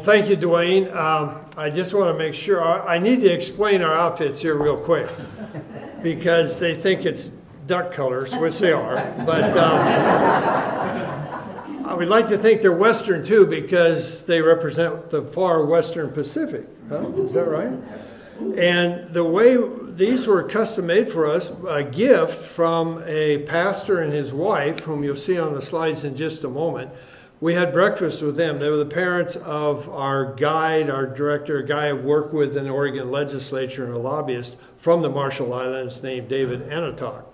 Well, thank you, Dwayne. I just want to make sure, I need to explain our outfits here real quick because they think it's duck colors, which they are, but I would like to think they're Western too because they represent the far Western Pacific. Huh? Is that right? And the way these were custom made for us, a gift from a pastor and his wife, whom you'll see on the slides in just a moment. We had breakfast with them. They were the parents of our guide, our director, a guy I work with in the Oregon legislature and a lobbyist from the Marshall Islands named David Anatok.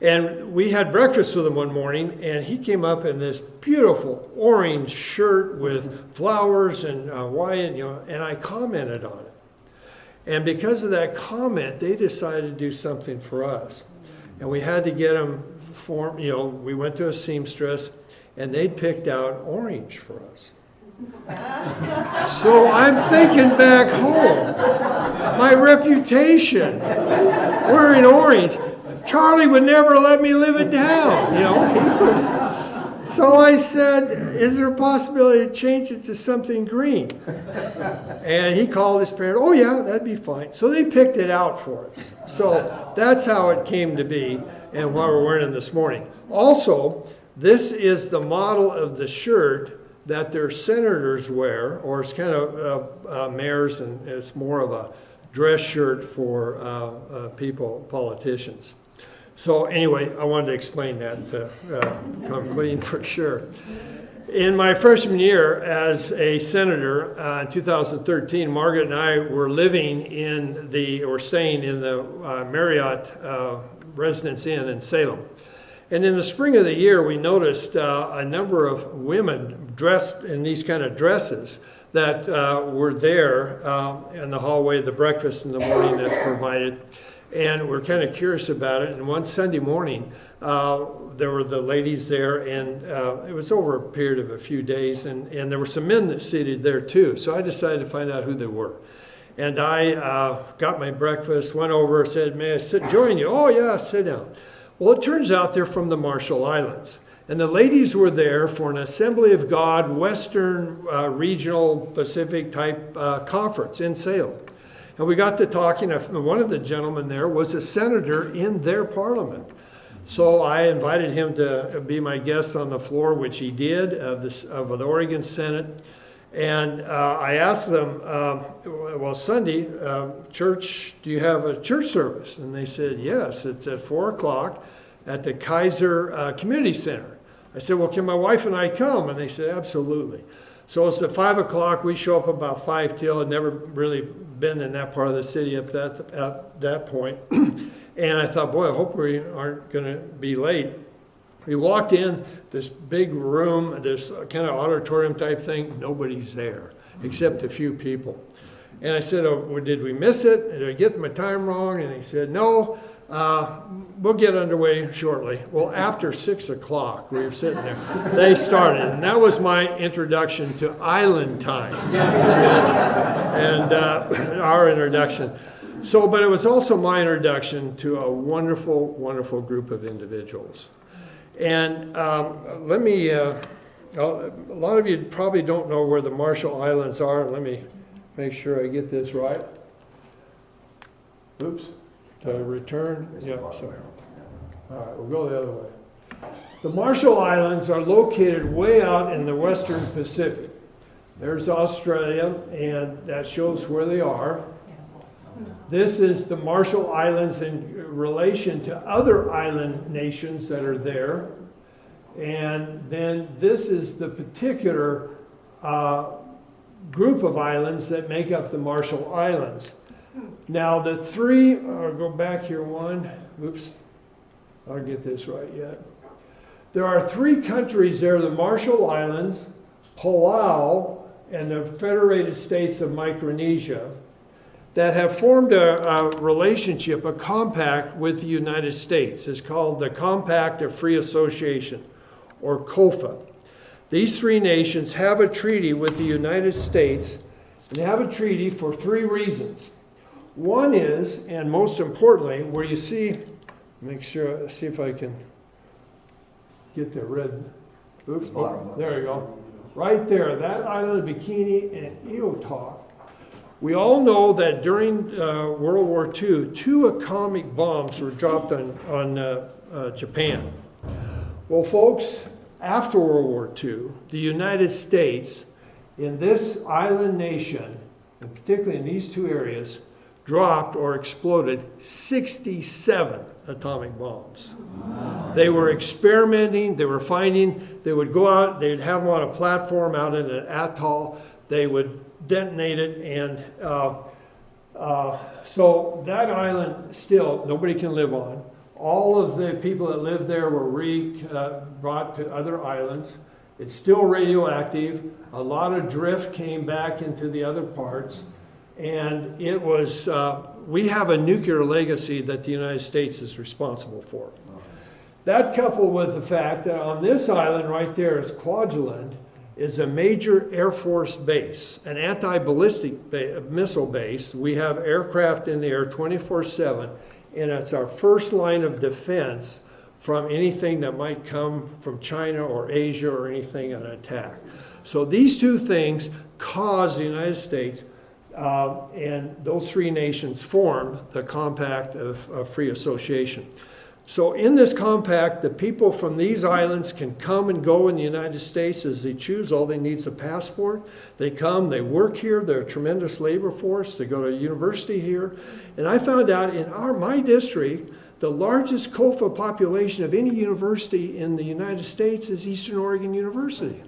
And we had breakfast with him one morning, and he came up in this beautiful orange shirt with flowers and white, and I commented on it. And because of that comment, they decided to do something for us. And we had to get them we went to a seamstress, and they'd picked out orange for us. So I'm thinking back home, my reputation, wearing orange. Charlie would never let me live it down, So I said, is there a possibility to change it to something green? And he called his parent, oh yeah, that'd be fine. So they picked it out for us. So that's how it came to be and what we're wearing this morning. Also, this is the model of the shirt that their senators wear, or it's kind of mayors, and it's more of a dress shirt for politicians. So anyway, I wanted to explain that to come clean for sure. In my freshman year as a senator in 2013, Margaret and I were staying in the Marriott Residence Inn in Salem. And in the spring of the year, we noticed a number of women dressed in these kind of dresses that were there in the hallway, the breakfast in the morning that's provided. And we're kind of curious about it. And one Sunday morning, there were the ladies there, and it was over a period of a few days, and there were some men that seated there too. So I decided to find out who they were. And I got my breakfast, went over, said, may I join you? Oh yeah, sit down. Well, it turns out they're from the Marshall Islands. And the ladies were there for an Assembly of God Western Regional Pacific type conference in Salem. And we got to talking, one of the gentlemen there was a senator in their parliament. So I invited him to be my guest on the floor, which he did, of the Oregon Senate. And I asked them, well, Sunday, church, do you have a church service? And they said, yes, it's at 4 o'clock at the Kaiser Community Center. I said, well, can my wife and I come? And they said, absolutely. So it's at 5 o'clock. We show up about 5 till. I'd never really been in that part of the city at that point. And I thought, boy, I hope we aren't going to be late. We walked in this big room, this kind of auditorium type thing. Nobody's there except a few people. And I said, oh, did we miss it? Did I get my time wrong? And they said, no, we'll get underway shortly. Well, after 6 o'clock, we were sitting there. They started, and that was my introduction to island time and our introduction. So, but it was also my introduction to a wonderful, wonderful group of individuals. And let me, a lot of you probably don't know where the Marshall Islands are. Let me make sure I get this right. Oops, return, yeah, sorry. All right, we'll go the other way. The Marshall Islands are located way out in the Western Pacific. There's Australia, and that shows where they are. This is the Marshall Islands in relation to other island nations that are there. And then this is the particular group of islands that make up the Marshall Islands. Now the three, go back here one, oops, I'll get this right yet. There are 3 countries there, the Marshall Islands, Palau, and the Federated States of Micronesia, that have formed a relationship, a compact with the United States. It's called the Compact of Free Association, or COFA. These 3 nations have a treaty with the United States, and they have a treaty for 3 reasons. One is, and most importantly, where you see, see if I can get the red, oops, oh, there you go. right there, that island of Bikini and Eotalk. We all know that during World War II, 2 atomic bombs were dropped on Japan. Well, folks, after World War II, the United States, in this island nation, and particularly in these 2 areas, dropped or exploded 67 atomic bombs. They were experimenting, they were finding, they would go out, they'd have them on a platform out in an atoll, they would detonate it, and so that island still, nobody can live on. All of the people that lived there were brought to other islands. It's still radioactive. A lot of drift came back into the other parts. And it was, we have a nuclear legacy that the United States is responsible for. That coupled with the fact that on this island right there is Kwajalein, is a major Air Force base, an anti-ballistic missile base. We have aircraft in the air 24/7, and it's our first line of defense from anything that might come from China or Asia or anything, an attack. So these 2 things caused the United States, and those 3 nations formed the Compact of Free Association. So in this compact, the people from these islands can come and go in the United States as they choose. All they need is a passport. They come, they work here. They're a tremendous labor force. They go to university here. And I found out in my district, the largest COFA population of any university in the United States is Eastern Oregon University.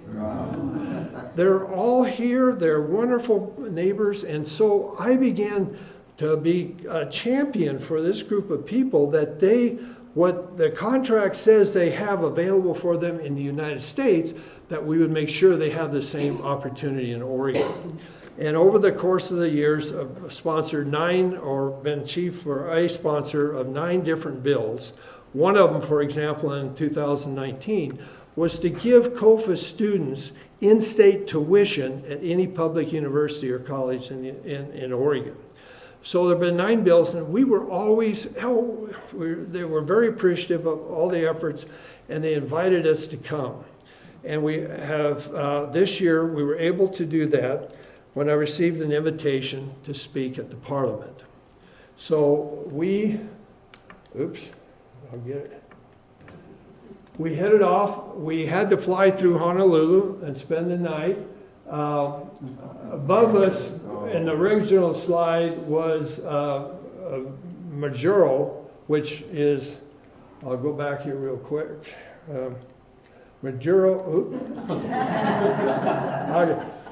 They're all here. They're wonderful neighbors. And so I began to be a champion for this group of people that what the contract says they have available for them in the United States, that we would make sure they have the same opportunity in Oregon. And over the course of the years, I've sponsored 9 or been chief or a sponsor of 9 different bills. One of them, for example, in 2019, was to give COFA students in-state tuition at any public university or college in Oregon. So there have been 9 bills, and we were always, they were very appreciative of all the efforts, and they invited us to come. And we have, this year, we were able to do that when I received an invitation to speak at the Parliament. So we headed off. We had to fly through Honolulu and spend the night. Above us in the original slide was Majuro, which is, I'll go back here real quick. Majuro,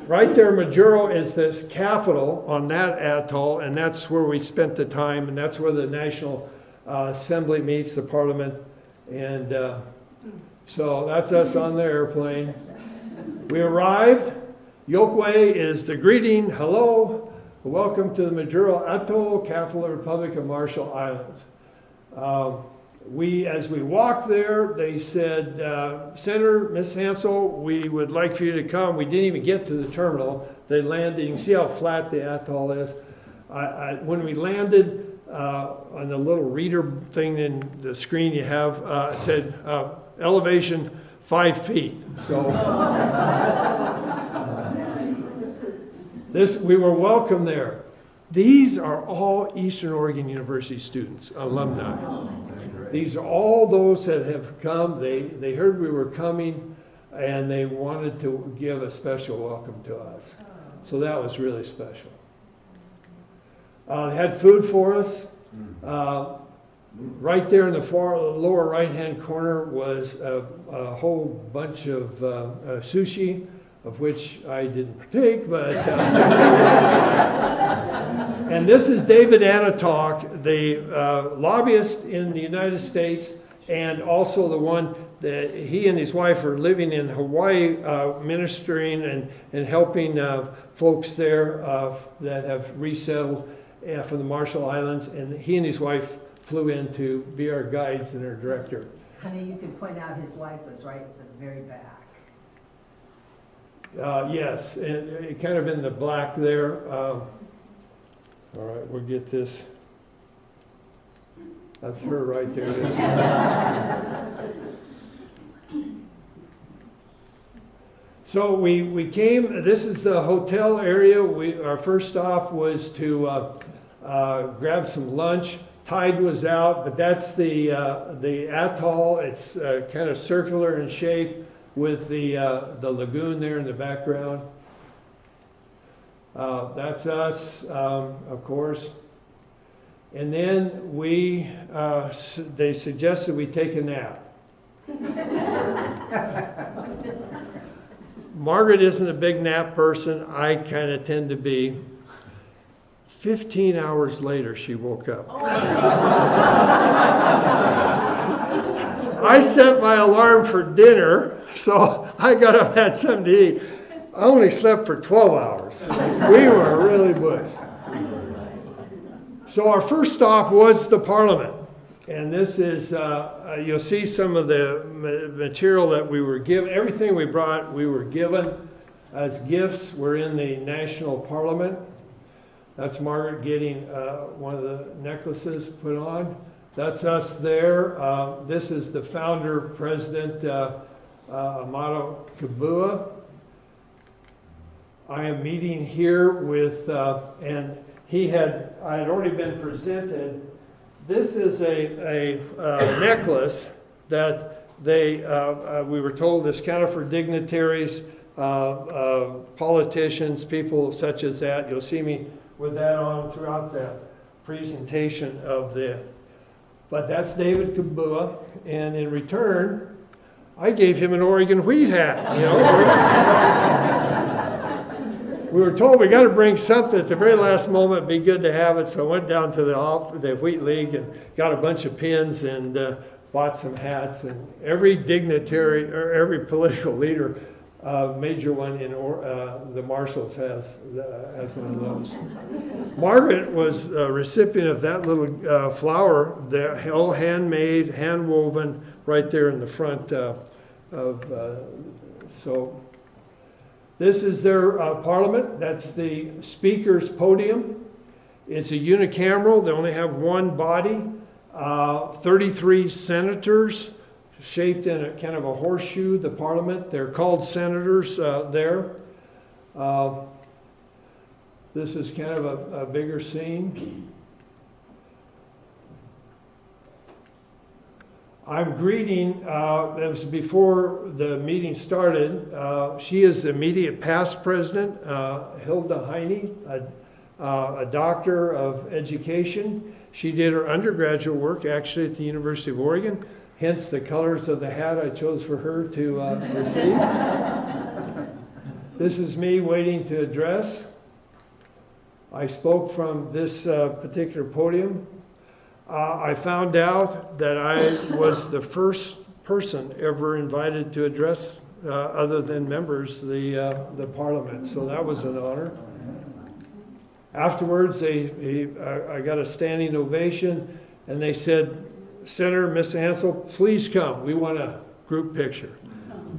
right there, Majuro is this capital on that atoll, and that's where we spent the time, and that's where the National Assembly meets, the Parliament, and so that's us on the airplane. We arrived. Yokwei is the greeting, hello, welcome to the Majuro Atoll, capital of the Republic of Marshall Islands. As we walked there, they said, Senator, Miss Hansell, we would like for you to come. We didn't even get to the terminal. They landed, you can see how flat the atoll is. When we landed on the little reader thing in the screen you have, it said elevation 5 feet. So we were welcome there. These are all Eastern Oregon University students, alumni. These are all those that have come. They heard we were coming, and they wanted to give a special welcome to us. So that was really special. They had food for us. Right there in the lower right-hand corner was a whole bunch of sushi, of which I didn't partake, but... And this is David Anatok, the lobbyist in the United States, and also the one that he and his wife are living in Hawaii, ministering and helping folks there that have resettled from the Marshall Islands. And he and his wife flew in to be our guides and our director. Honey, you can point out his wife was right at the very back. Yes, and kind of in the black there. All right, we'll get this. That's her right there. So we came, this is the hotel area. Our first stop was to grab some lunch. Tide was out, but that's the atoll. It's kind of circular in shape with the lagoon there in the background. That's us, of course. And then they suggested we take a nap. Margaret isn't a big nap person. I kind of tend to be. 15 hours later, she woke up. I set my alarm for dinner, so I got up, had something to eat. I only slept for 12 hours. We were really bushed. So our first stop was the Parliament. And this is, you'll see some of the material that we were given. Everything we brought, we were given as gifts. We're in the National Parliament. That's Margaret getting one of the necklaces put on. That's us there. This is the founder, President Amado Kabua. I am meeting here with, and I had already been presented. This is a necklace that we were told is kind of for dignitaries, politicians, people such as that. You'll see me with that on throughout the presentation but that's David Kabua, and in return, I gave him an Oregon wheat hat, We were told we got to bring something at the very last moment, be good to have it, so I went down to the Wheat League and got a bunch of pins and bought some hats, and every dignitary or every political leader, major one in the Marshals has one of those. Margaret was a recipient of that little flower, all handmade, hand woven, right there in the front so. This is their parliament. That's the speaker's podium. It's a unicameral. They only have one body. 33 senators shaped in a kind of a horseshoe, the parliament. They're called senators there. This is kind of a bigger scene. I'm greeting, it was before the meeting started, she is the immediate past president, Hilda Heine, a doctor of education. She did her undergraduate work actually at the University of Oregon, hence the colors of the hat I chose for her to receive. This is me waiting to address. I spoke from this particular podium. I found out that I was the first person ever invited to address, other than members, the Parliament. So that was an honor. Afterwards, I got a standing ovation, and they said, "Senator, Miss Hansell, please come. We want a group picture."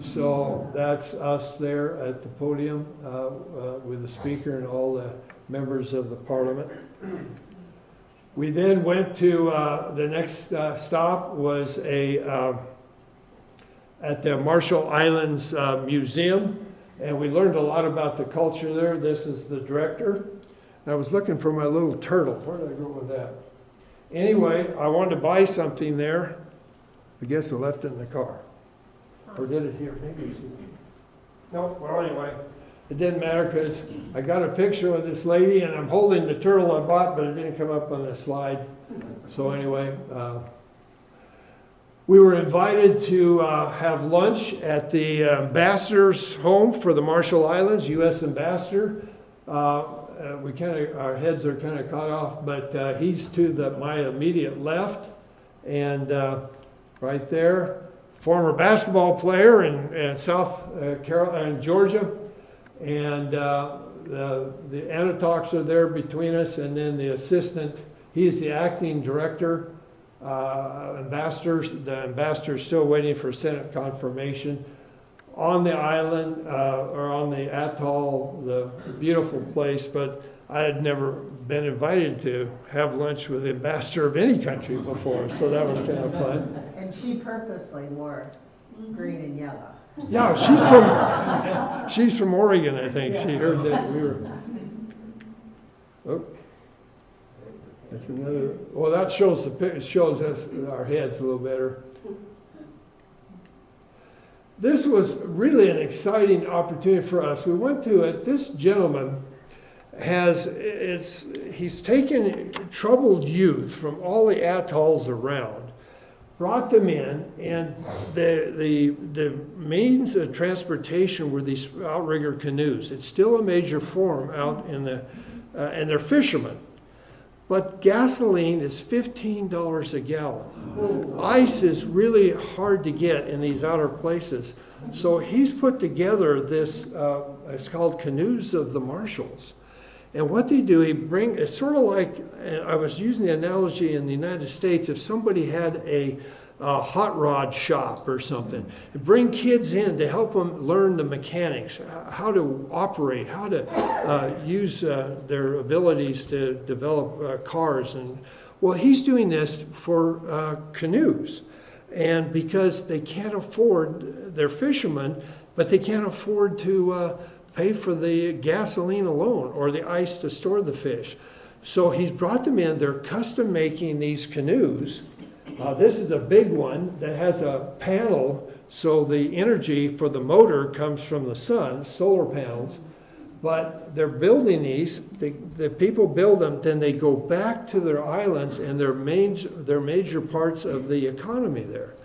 So that's us there at the podium with the Speaker and all the members of the Parliament. We then went to the next stop was at the Marshall Islands Museum, and we learned a lot about the culture there. This is the director. I was looking for my little turtle. Where did I go with that? Anyway, I wanted to buy something there. I guess I left it in the car. Or did it here? Maybe it's here. No, well, anyway. It didn't matter because I got a picture of this lady and I'm holding the turtle I bought, but it didn't come up on the slide. So anyway, we were invited to have lunch at the ambassador's home for the Marshall Islands, U.S. ambassador. Our heads are kind of cut off, but he's to my immediate left, and right there, former basketball player in South Carolina, in Georgia. And the anatochs are there between us, and then the assistant, he's the acting director, ambassadors. The ambassador's still waiting for Senate confirmation. On the island, or on the atoll, the beautiful place, but I had never been invited to have lunch with the ambassador of any country before, so that was kind of fun. And she purposely wore green and yellow. Yeah, she's from Oregon, I think. She heard that we were. Oh, that's another. Well, that shows shows us our heads a little better. This was really an exciting opportunity for us. We went to it. This gentleman he's taken troubled youth from all the atolls around, brought them in, and the means of transportation were these outrigger canoes. It's still a major form out in the, and they're fishermen. But gasoline is $15 a gallon. Ice is really hard to get in these outer places. So he's put together this, it's called Canoes of the Marshals. And what they do, it's sort of like, I was using the analogy in the United States, if somebody had a hot rod shop or something, bring kids in to help them learn the mechanics, how to operate, how to use their abilities to develop cars. And well, he's doing this for canoes. And because they can't afford, they're fishermen, but they can't afford to pay for the gasoline alone or the ice to store the fish. So he's brought them in. They're custom making these canoes. This is a big one that has a panel, so the energy for the motor comes from the sun, solar panels. But they're building these. The people build them, then they go back to their islands, and they're major parts of the economy there.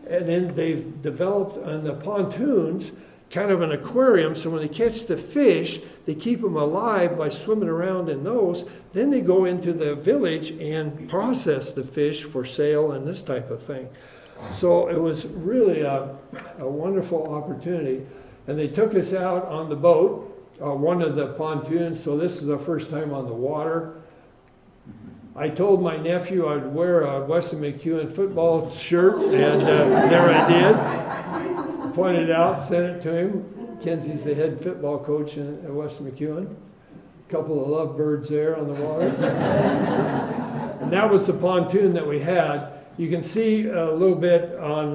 And then they've developed on the pontoons kind of an aquarium, so when they catch the fish, they keep them alive by swimming around in those. Then they go into the village and process the fish for sale and this type of thing. So it was really a wonderful opportunity. And they took us out on the boat, one of the pontoons, so this is our first time on the water. I told my nephew I'd wear a Weston McEwen football shirt, and there I did. Pointed out, sent it to him. Kenzie's the head football coach at Weston McEwen. A couple of lovebirds there on the water. And that was the pontoon that we had. You can see a little bit on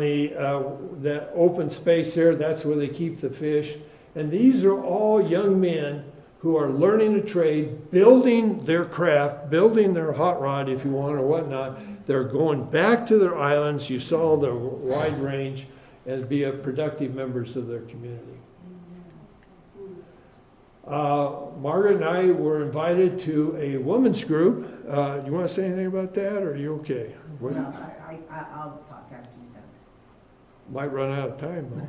that open space there. That's where they keep the fish. And these are all young men who are learning a trade, building their craft, building their hot rod, if you want, or whatnot. They're going back to their islands. You saw the wide range, and be productive members of their community. Margaret and I were invited to a women's group. Do you want to say anything about that, or are you okay? No, I'll talk after you done. Might run out of time, though.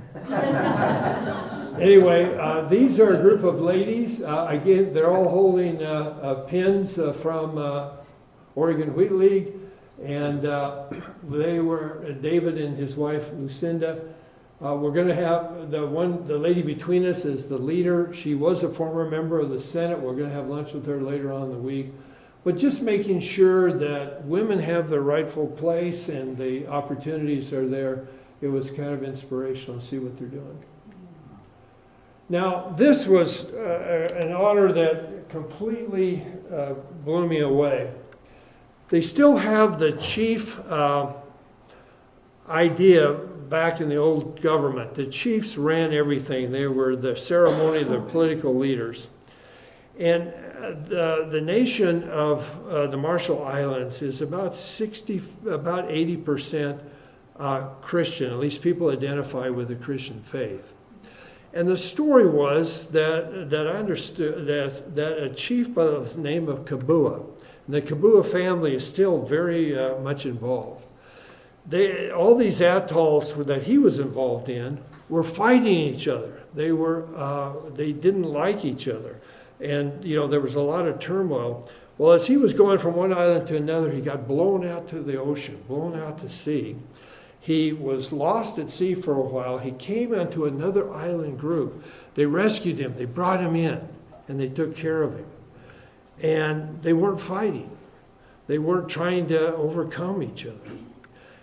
Anyway, these are a group of ladies. Again, they're all holding pins from Oregon Wheat League. And they were, David and his wife, Lucinda. We're going to have the lady between us is the leader. She was a former member of the Senate. We're going to have lunch with her later on in the week. But just making sure that women have their rightful place and the opportunities are there. It was kind of inspirational to see what they're doing. Now, this was an honor that completely blew me away. They still have the chief idea back in the old government. The chiefs ran everything. They were the ceremony, the political leaders. And the nation of the Marshall Islands is about 80% Christian. At least people identify with the Christian faith. And the story was that I understood that a chief by the name of Kabua, and the Kabua family is still very much involved. All these atolls that he was involved in were fighting each other. They didn't like each other. And, there was a lot of turmoil. Well, as he was going from one island to another, he got blown out to the ocean, blown out to sea. He was lost at sea for a while. He came onto another island group. They rescued him. They brought him in, and they took care of him. And they weren't fighting. They weren't trying to overcome each other.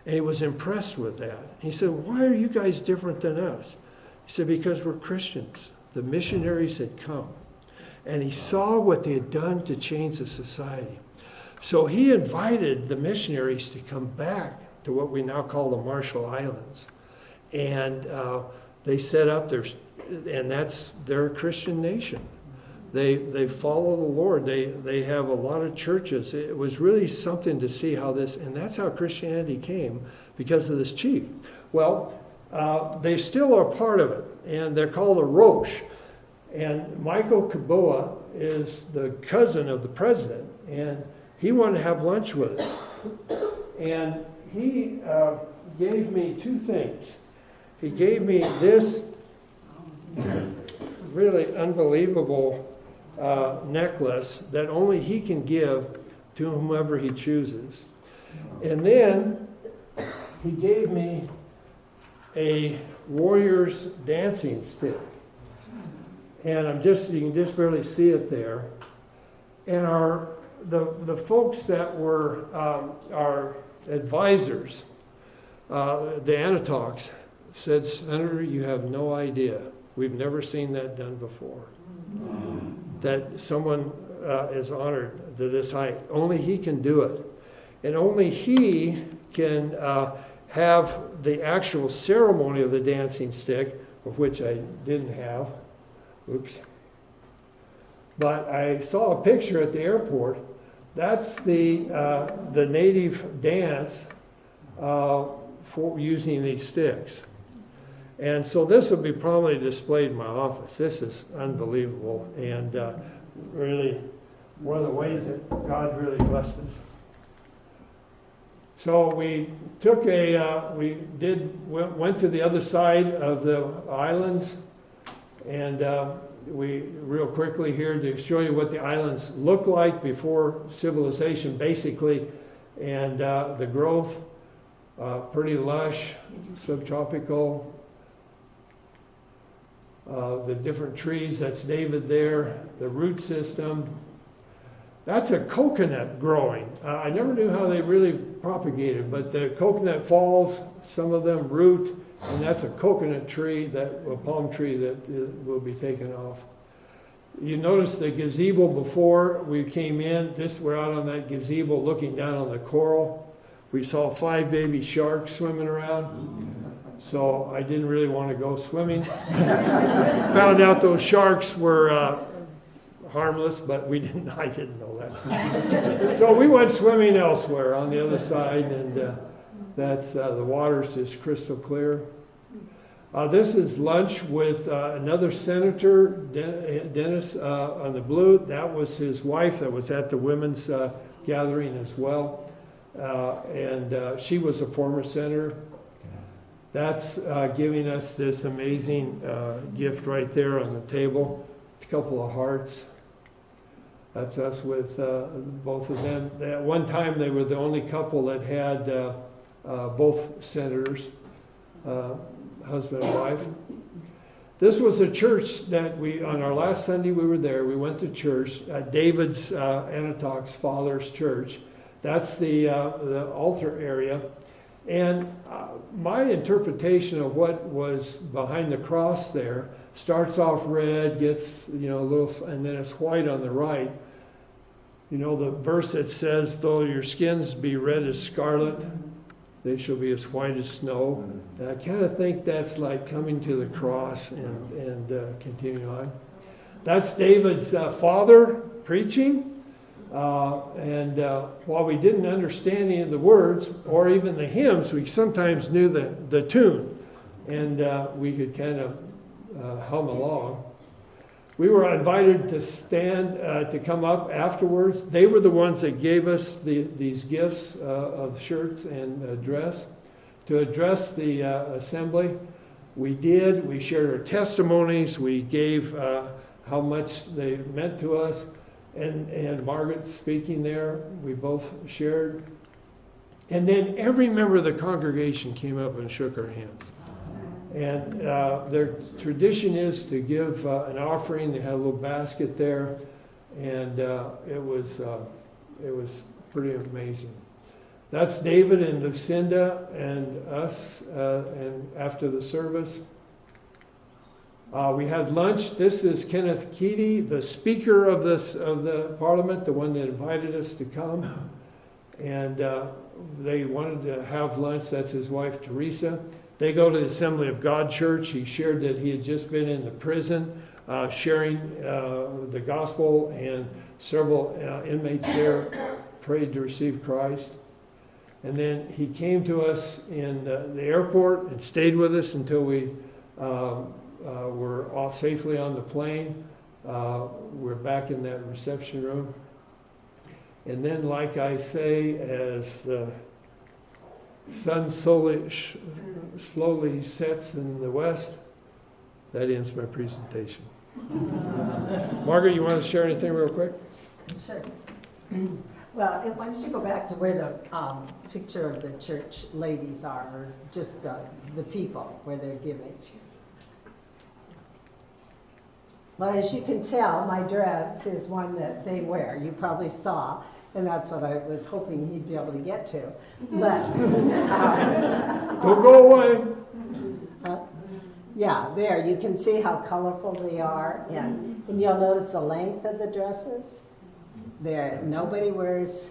And he was impressed with that. He said, "Why are you guys different than us?" He said, "Because we're Christians. The missionaries had come." And he saw what they had done to change the society. So he invited the missionaries to come back to what we now call the Marshall Islands. And they set up and they're a Christian nation. They follow the Lord. They have a lot of churches. It was really something to see how and that's how Christianity came, because of this chief. Well, they still are part of it, and they're called a Roche. And Michael Kaboa is the cousin of the president, and he wanted to have lunch with us. And he gave me two things. He gave me this really unbelievable necklace that only he can give to whomever he chooses. And then he gave me a warrior's dancing stick. And you can just barely see it there. And the folks that were our advisors, the Anatochs, said, "Senator, you have no idea. We've never seen that done before. That someone is honored to this height. Only he can do it. And only he can have the actual ceremony of the dancing stick," of which I didn't have. Oops. But I saw a picture at the airport. That's the native dance for using these sticks. And so this will be probably displayed in my office. This is unbelievable, and really one of the ways that God really blessed us. So we took went to the other side of the islands, and we real quickly here to show you what the islands look like before civilization, basically, and the growth, pretty lush, subtropical. The different trees, that's David there, the root system. That's a coconut growing. I never knew how they really propagated, but the coconut falls, some of them root, and that's a coconut tree, a palm tree that will be taken off. You notice the gazebo before we came in. We're out on that gazebo looking down on the coral. We saw 5 baby sharks swimming around. So I didn't really want to go swimming. Found out those sharks were harmless, but I didn't know that. So we went swimming elsewhere on the other side, and the water's just crystal clear. This is lunch with another senator, Dennis, on the blue. That was his wife that was at the women's gathering as well. And she was a former senator. That's giving us this amazing gift right there on the table. A couple of hearts. That's us with both of them. At one time, they were the only couple that had both senators, husband and wife. This was a church that on our last Sunday we were there. We went to church, David's Anatoch's father's church. That's the altar area. And my interpretation of what was behind the cross there starts off red, gets a little, and then it's white on the right. The verse that says, "Though your skins be red as scarlet, they shall be as white as snow." And I kind of think that's like coming to the cross and continuing on. That's David's father preaching. And while we didn't understand any of the words or even the hymns, we sometimes knew the tune, and we could kind of hum along. We were invited to stand, to come up afterwards. They were the ones that gave us these gifts of shirts and dress to address the assembly. We did. We shared our testimonies. We gave how much they meant to us. And Margaret speaking there, we both shared. And then every member of the congregation came up and shook our hands. And their tradition is to give an offering. They had a little basket there, and it was pretty amazing. That's David and Lucinda and us, and after the service. We had lunch. This is Kenneth Keaty, the Speaker of the Parliament, the one that invited us to come. And they wanted to have lunch. That's his wife, Teresa. They go to the Assembly of God Church. He shared that he had just been in the prison sharing the gospel, and several inmates there prayed to receive Christ. And then he came to us in the airport and stayed with us until we were off safely on the plane. We're back in that reception room. And then, like I say, as the sun slowly sets in the west, that ends my presentation. Margaret, you want to share anything real quick? Sure. Well, why don't you go back to where the picture of the church ladies are, or just the people where they're giving. Well, as you can tell, my dress is one that they wear. You probably saw, and that's what I was hoping he'd be able to get to. But don't go away. Yeah, there you can see how colorful they are, and you'll notice the length of the dresses. There, nobody wears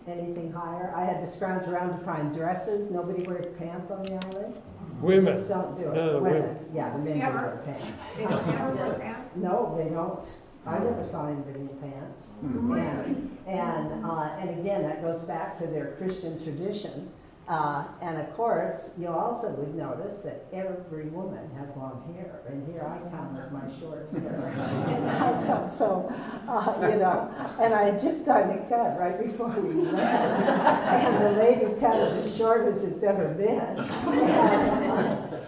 anything higher. I had to scrounge around to find dresses. Nobody wears pants on the island. Women. They just don't do it. No, women. Yeah, the men do wear pants. They don't ever wear pants? No, they don't. I never saw anybody in pants. And again, that goes back to their Christian tradition. And of course, you also would notice that every woman has long hair, and here I come with my short hair. And I felt so, and I had just gotten it cut right before we left. And the lady cut it as short as it's ever been.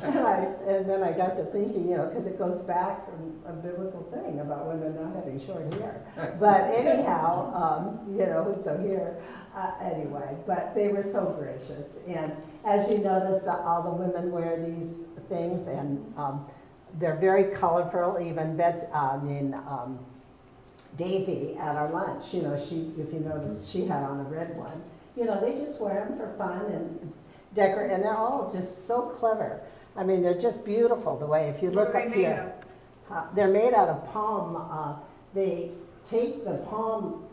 And then I got to thinking, because it goes back from a biblical thing about women not having short hair. But anyhow, so here. Anyway, but they were so gracious, and as you notice, all the women wear these things, and they're very colorful. Even Daisy at our lunch, if you notice, she had on a red one. They just wear them for fun and decorate, and they're all just so clever. I mean, they're just beautiful the way. If you look up here, they're made out of palm. They take the palm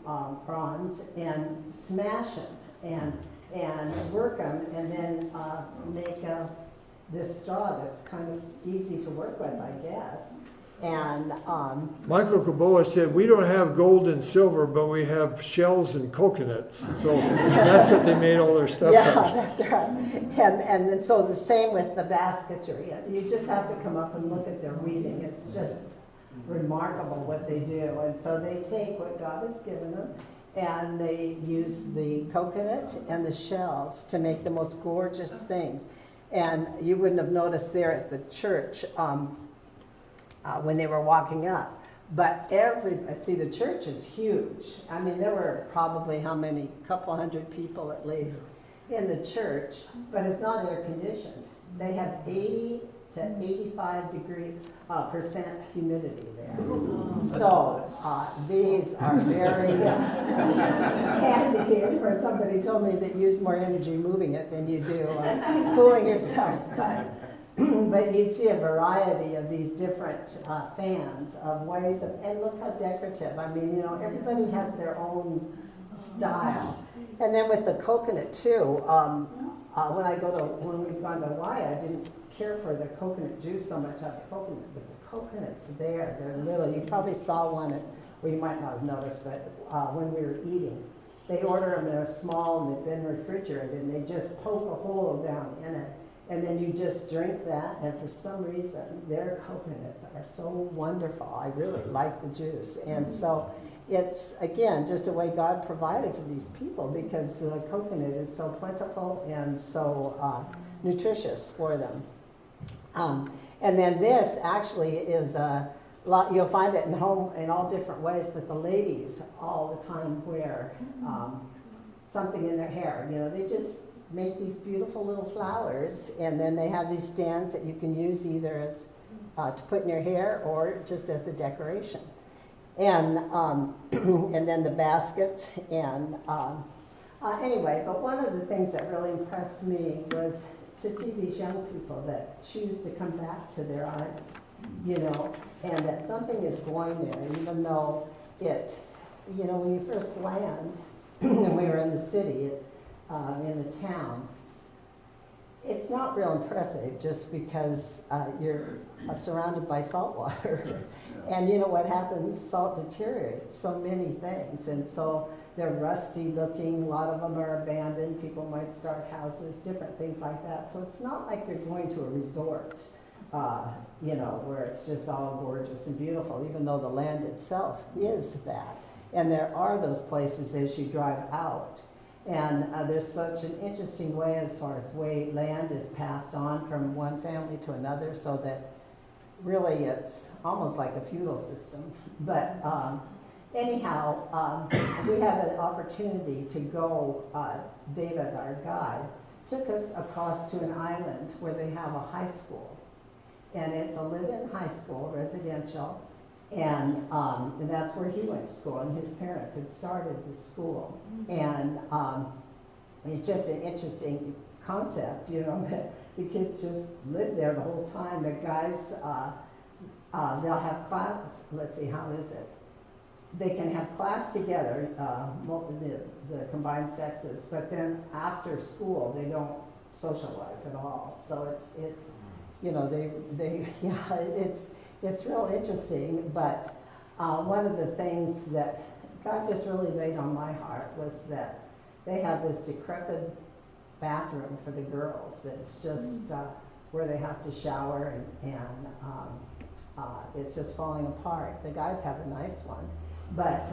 fronds and smash them and work them, and then make this straw that's kind of easy to work with, I guess. And Michael Caboa said, we don't have gold and silver, but we have shells and coconuts. So that's what they made all their stuff yeah, out of. that's right. And then, so the same with the basketry. You just have to come up and look at their weaving. It's just remarkable what they do. And so they take what God has given them, and they use the coconut and the shells to make the most gorgeous things. And you wouldn't have noticed there at the church when they were walking up, but the church is huge. I mean, there were probably couple hundred people at least in the church, but it's not air conditioned. They have 80 to 85% humidity there. So these are very handy for somebody told me that you use more energy moving it than you do cooling yourself. But you'd see a variety of these different fans of ways of, and look how decorative. I mean, everybody has their own style. And then with the coconut too, when we've gone to Hawaii, I didn't care for the coconut juice so much out of the coconuts, but the coconuts they're little. You probably saw one, well, you might not have noticed, but when we were eating, they order them, they're small and they've been refrigerated, and they just poke a hole down in it. And then you just drink that, and for some reason, their coconuts are so wonderful. I really like the juice. And so it's, again, just a way God provided for these people, because the coconut is so plentiful and so nutritious for them. And then this actually is a lot, you'll find it in home in all different ways, but the ladies all the time wear something in their hair. They just make these beautiful little flowers, and then they have these stands that you can use either as to put in your hair or just as a decoration. And and then the baskets, and anyway, but one of the things that really impressed me was to see these young people that choose to come back to their art, and that something is going there, even though when you first land, and we were in the city, in the town, It's not real impressive just because you're surrounded by salt water. And you know what happens? Salt deteriorates so many things. And so they're rusty looking. A lot of them are abandoned. People might start houses, different things like that. So it's not like you're going to a resort, you know, where it's just all gorgeous and beautiful, even though the land itself is that. And there are those places as you drive out. And there's such an interesting way as far as way land is passed on from one family to another, so that really it's almost like a feudal system. But anyhow, we had an opportunity to go, David, our guide, took us across to an island where they have a high school. And it's a live-in high school, residential. And that's where he went to school, and his parents had started the school. And it's just an interesting concept, you know, that the kids just live there the whole time. The guys, they'll have class, let's see, how is it? They can have class together, the combined sexes, but then after school, they don't socialize at all. So it's you know, yeah, it's real interesting, but one of the things that God just really laid on my heart was that they have this decrepit bathroom for the girls. It's just where they have to shower, and it's just falling apart. The guys have a nice one. But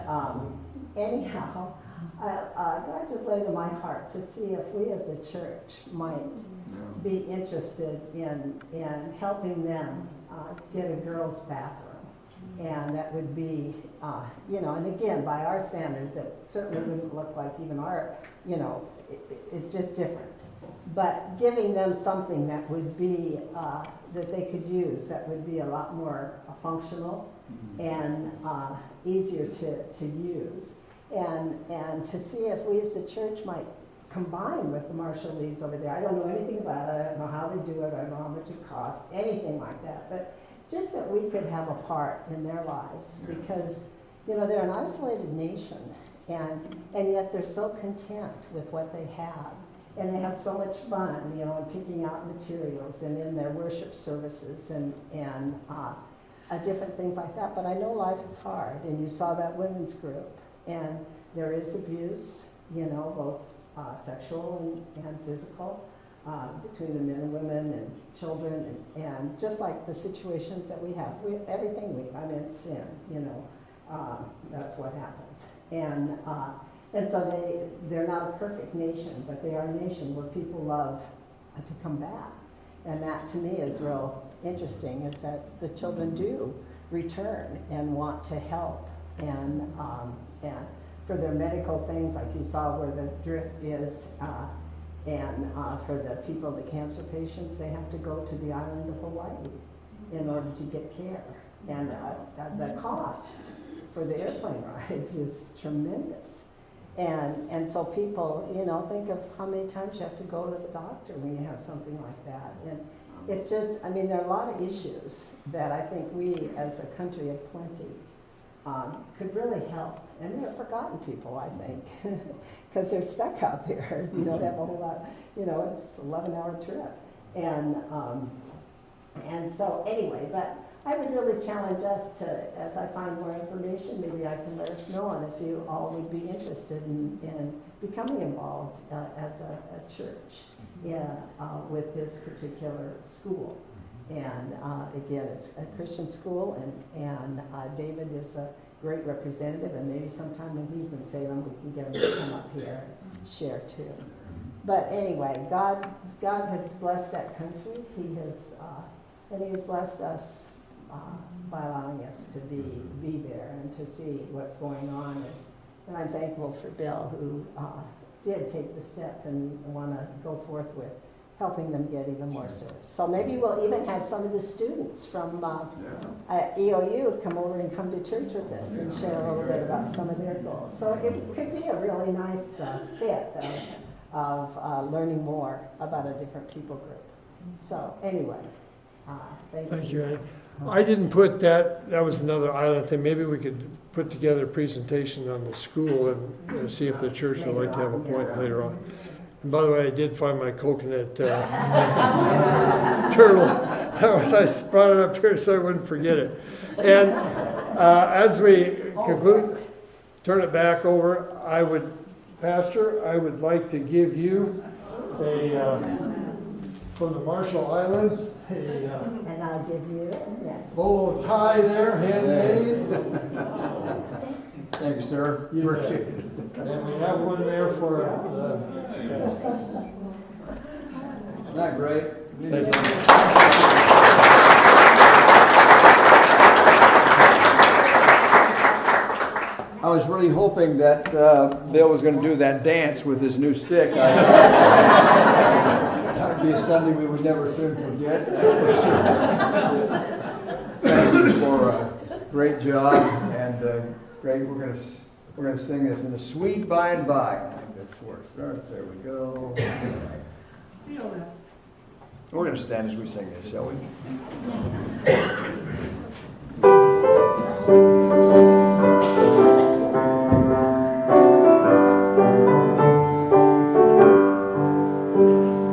anyhow, God just laid on my heart to see if we as a church might be interested in helping them get a girls' bathroom. And that would be, you know, and again, by our standards, it certainly wouldn't look like even our, you know, it's just different. But giving them something that would be, that they could use, that would be a lot more functional and easier to use. And to see if we as a church might combine with the Marshallese over there. I don't know anything about it. I don't know how they do it. I don't know how much it costs, anything like that. But just that we could have a part in their lives, because, you know, they're an isolated nation, and yet they're so content with what they have. And they have so much fun, you know, in picking out materials and in their worship services and different things like that. But I know life is hard, and you saw that women's group, and there is abuse, you know, both sexual and physical, between the men and women and children, and just like the situations that we have, I'm in sin, you know, that's what happens. And so they're not a perfect nation, but they are a nation where people love to come back. And that to me is real interesting, is that the children do return and want to help, and for their medical things, like you saw where the drift is, and for the people, the cancer patients, they have to go to the island of Hawaii in order to get care. And the cost for the airplane rides is tremendous. And so people, you know, think of how many times you have to go to the doctor when you have something like that. And it's just, I mean, there are a lot of issues that I think we as a country of plenty could really help. And they're forgotten people, I think, because they're stuck out there. You don't have a whole lot, you know, it's an 11-hour trip. And so anyway, but I would really challenge us to, as I find more information, maybe I can let us know, and if you all would be interested in becoming involved as a church with this particular school. And again, it's a Christian school, and David is a great representative, and maybe sometime when he's in Salem, we can get him to come up here and share too. But anyway, God has blessed that country. He has, and He has blessed us by allowing us to be there and to see what's going on. And I'm thankful for Bill, who did take the step and want to go forth with helping them get even more service. So maybe we'll even have some of the students from EOU come over and come to church with us and share a little bit about some of their goals. So it could be a really nice fit of learning more about a different people group. So anyway, thank you. Annie. I didn't put that was another island thing. Maybe we could put together a presentation on the school and see if the church would like to have a point later on. And by the way, I did find my coconut turtle. I brought it up here so I wouldn't forget it. And as we conclude, turn it back over, Pastor, I would like to give you from the Marshall Islands, And I'll give you that. bolo tie there, handmade. Thank you, sir. You bet. And we have one there for Isn't that great? thank you. I was really hoping that Bill was going to do that dance with his new stick. That would be something we would never soon forget. Thank you for a great job, and great. We're gonna sing this in the sweet by and by. I think that's where it starts. There we go. We're going to stand as we sing this, shall we?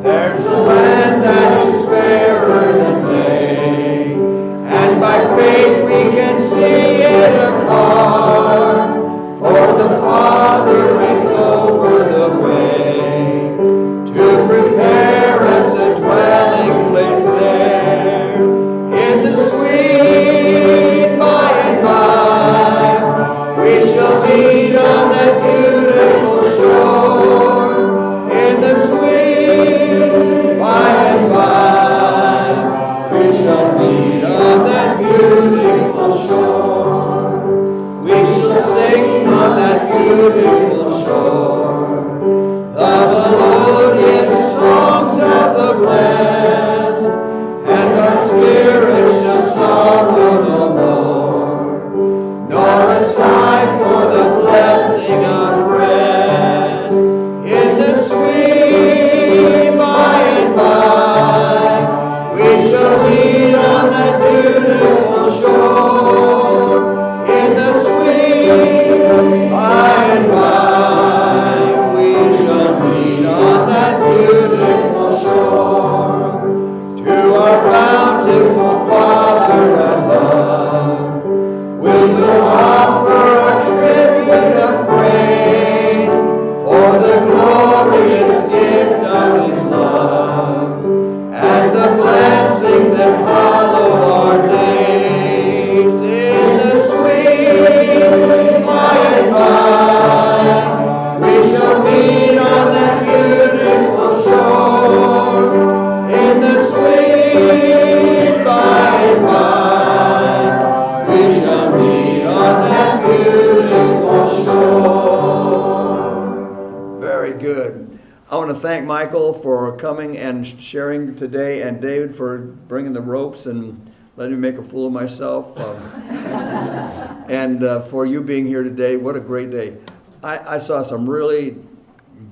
There's a land that is fairer than day, and by faith we can see it afar, for the Father is over the way to prepare us a dwelling place there. In the sweet by and by, we shall meet on that beautiful shore. In the sweet by and by, we shall meet on that beautiful shore. We shall sing on that beautiful shore the melodious songs of the blessed, and our spirits shall sorrow no more, nor a sigh for the blessing unrest. In the sweet by and by, we shall meet on that beautiful shore. In the sweet by and by, we shall meet on that beautiful shore. To our bountiful Father above, we will offer our tribute of praise for the glorious gift of His love and the blessings that follow our days. In the sweet by and by, we shall meet on that beautiful shore. In the sweet by and by, we shall meet on that beautiful shore. Very good. I want to thank Michael for coming and sharing today, and David for bringing the ropes and letting me make a fool of myself. And for you being here today. What a great day. I saw some really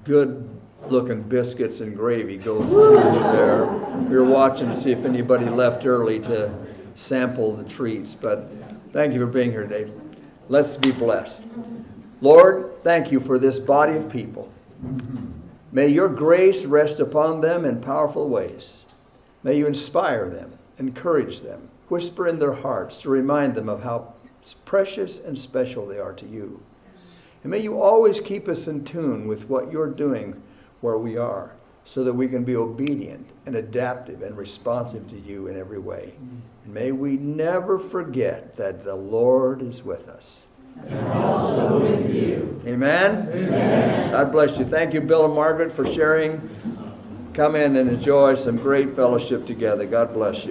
good looking biscuits and gravy go through there. We were watching to see if anybody left early to sample the treats, but thank you for being here today. Let's be blessed. Lord, thank you for this body of people. May your grace rest upon them in powerful ways. May you inspire them, encourage them, whisper in their hearts to remind them of how precious and special they are to you. And may you always keep us in tune with what you're doing where we are, so that we can be obedient and adaptive and responsive to you in every way. And may we never forget that the Lord is with us. And also with you. Amen? Amen. God bless you. Thank you, Bill and Margaret, for sharing. Come in and enjoy some great fellowship together. God bless you.